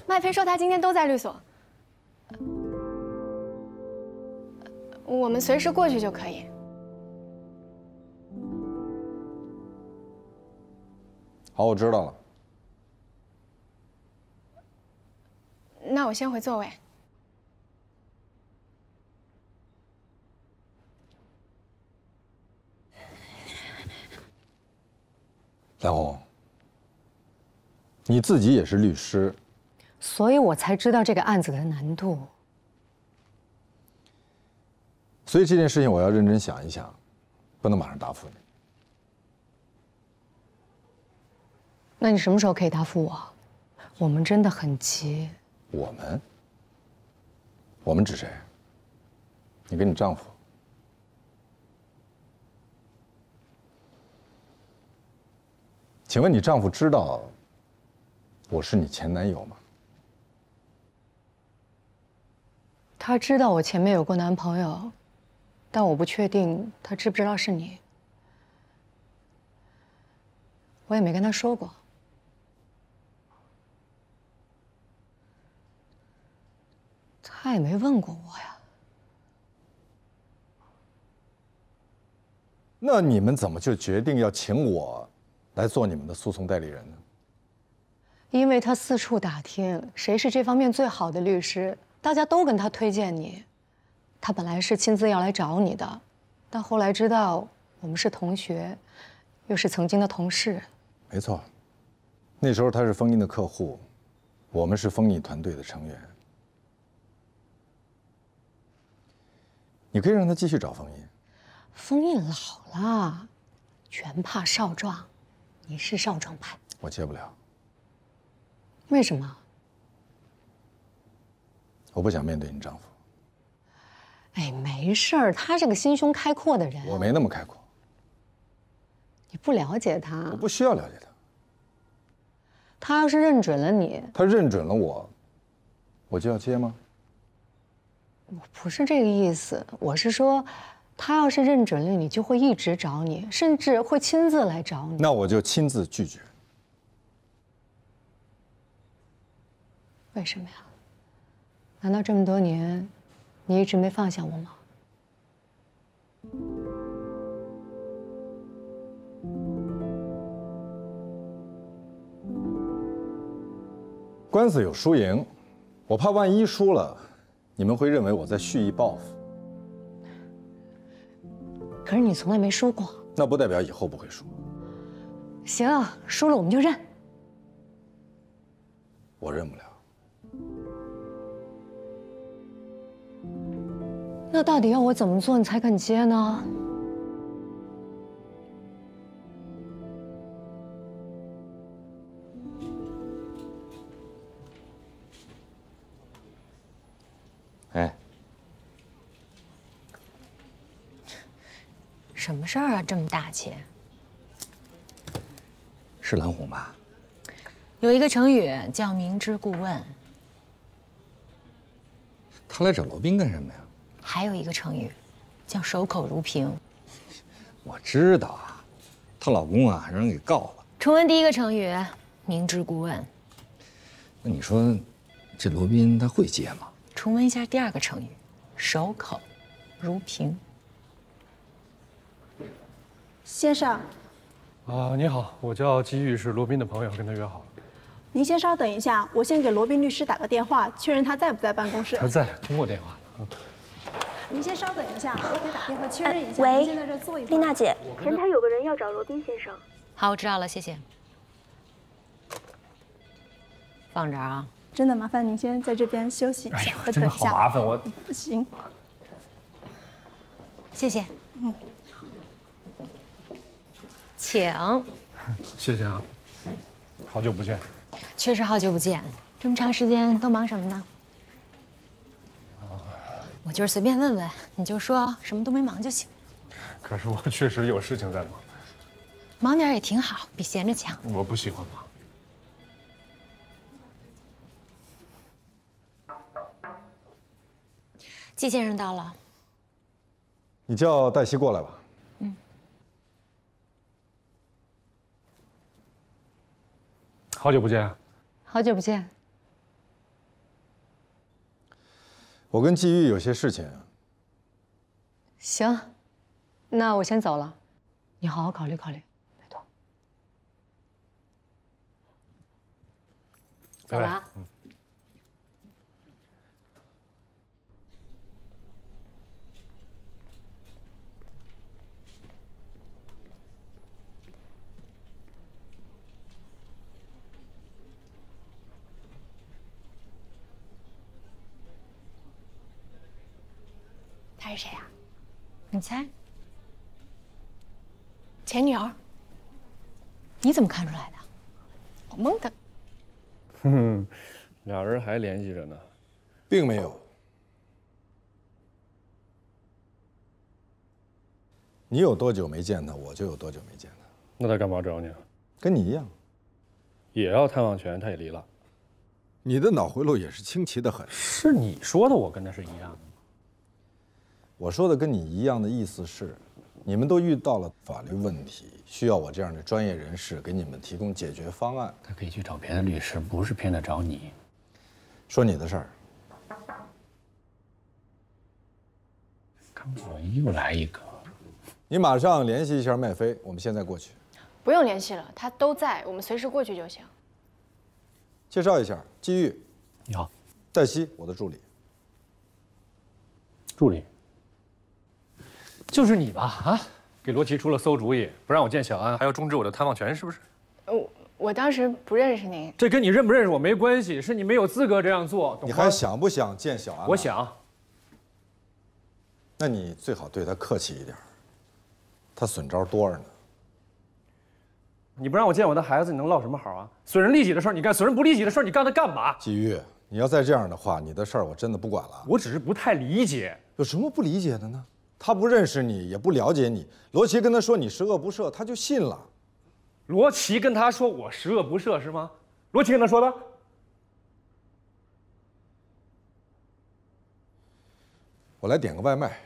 麦飞说他今天都在律所，我们随时过去就可以。好，我知道了。那我先回座位。蓝红，你自己也是律师，所以我才知道这个案子的难度。所以这件事情我要认真想一想，不能马上答复你。那你什么时候可以答复我？我们真的很急。我们指谁？你跟你丈夫？请问你丈夫知道我是你前男友吗？他知道我前面有过男朋友，但我不确定他知不知道是你。我也没跟他说过。他也没问过我呀。那你们怎么就决定要请我来做你们的诉讼代理人呢？因为他四处打听谁是这方面最好的律师，大家都跟他推荐你。他本来是亲自要来找你的，但后来知道我们是同学，又是曾经的同事。没错，那时候他是丰印的客户，我们是丰印团队的成员。你可以让他继续找丰印。丰印老了，全怕少壮，你是少壮派。我接不了。为什么？我不想面对你丈夫。哎，没事儿，他是个心胸开阔的人。我没那么开阔。你不了解他。我不需要了解他。他要是认准了你，他认准了我，我就要接吗？我不是这个意思，我是说，他要是认准了你，就会一直找你，甚至会亲自来找你。那我就亲自拒绝。为什么呀？难道这么多年，你一直没放下我吗？官司有输赢，我怕万一输了，你们会认为我在蓄意报复。可是你从来没输过。那不代表以后不会输。行，输了我们就认。我认不了。那到底要我怎么做你才肯接呢？哎，什么事儿啊？这么大气？是蓝红吧？有一个成语叫明知故问，他来找罗宾干什么呀？还有一个成语叫守口如瓶。我知道啊，她老公啊让人给告了。重温第一个成语，明知故问。那你说，这罗宾他会接吗？重温一下第二个成语，守口如瓶。先生，你好，我叫姬玉，是罗宾的朋友，跟他约好了。您先稍等一下，我先给罗宾律师打个电话，确认他在不在办公室。他在，通过电话。您先稍等一下，我给打电话确认一下。喂，先在这坐一会儿。丽娜姐，前台有个人要找罗宾先生。好，我知道了，谢谢。放这儿啊。真的麻烦您先在这边休息一下，哎呦，真的好麻烦，我不行。谢谢。请。谢谢啊，好久不见。确实好久不见，这么长时间都忙什么呢？我就是随便问问，你就说什么都没忙就行。可是我确实有事情在忙。忙点也挺好，比闲着强。我不喜欢忙。季先生到了。你叫黛西过来吧。好久不见。好久不见。我跟季玉有些事情。行，那我先走了，你好好考虑考虑，拜托。走了啊。她是谁啊？你猜？前女友。你怎么看出来的？我蒙的。哼，俩人还联系着呢。并没有。你有多久没见他，我就有多久没见他。那他干嘛找你啊？跟你一样，也要探望权，他也离了。你的脑回路也是清奇的很。是你说的，我跟他是一样的。我说的跟你一样的意思是，你们都遇到了法律问题，需要我这样的专业人士给你们提供解决方案。他可以去找别的律师，不是偏得找你。说你的事儿。看我又来一个。你马上联系一下麦飞，我们现在过去。不用联系了，他都在，我们随时过去就行。介绍一下，季玉。你好。黛西，我的助理。助理。就是你吧？啊，给罗琦出了馊主意，不让我见小安，还要终止我的探望权，是不是？我当时不认识您。这跟你认不认识我没关系，是你没有资格这样做，懂吗？你还想不想见小安？我想。那你最好对他客气一点，他损招多着呢。你不让我见我的孩子，你能落什么好啊？损人利己的事儿你干，损人不利己的事儿你干它干嘛？季玉，你要再这样的话，你的事儿我真的不管了。我只是不太理解，有什么不理解的呢？他不认识你，也不了解你。罗琦跟他说你十恶不赦，他就信了。罗琦跟他说我十恶不赦是吗？罗琦跟他说的。我来点个外卖。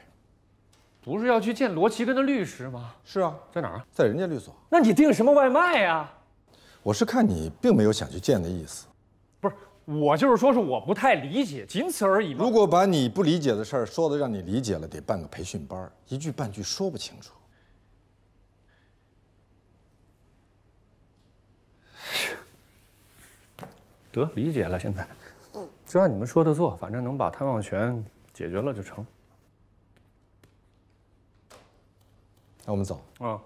不是要去见罗琦跟他律师吗？是啊，在哪儿啊？在人家律所。那你订什么外卖呀？我是看你并没有想去见的意思。不是，我就是说是我不太理解，仅此而已嘛。如果把你不理解的事儿说的让你理解了，得办个培训班，一句半句说不清楚。得理解了，现在，就按你们说的做，反正能把探望权解决了就成。那我们走。啊。